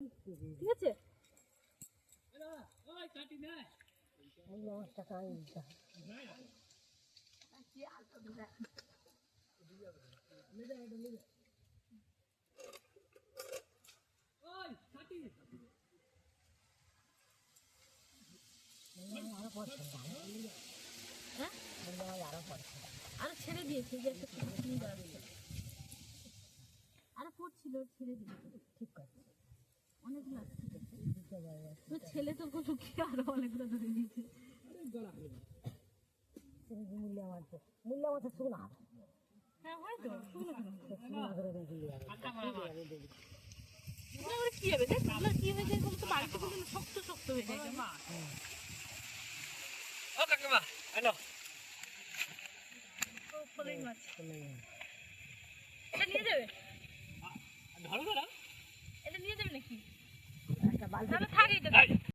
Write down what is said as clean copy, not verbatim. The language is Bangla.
ঠিক আছে আরো ছেড়ে দিয়েছে যে একটা আরো পড়ছিল ছেড়ে দিয়েছে ঠিক আছে অনেকগুলো আছে ছেলে তো লুকিয়ে আরো অনেকগুলো ধরে দিয়েছে মূল্য আমাদের শোনা হ্যাঁ হয়তো কি হবে দেখ কি হয়ে যায় তো বাড়িতে শক্ত শক্ত হয়ে যায় ও কাকিমা হ্যালো এটা নিয়ে যাবে ধরো ধরো এটা নিয়ে যাবে নাকি একটা বালতি থাকে এটা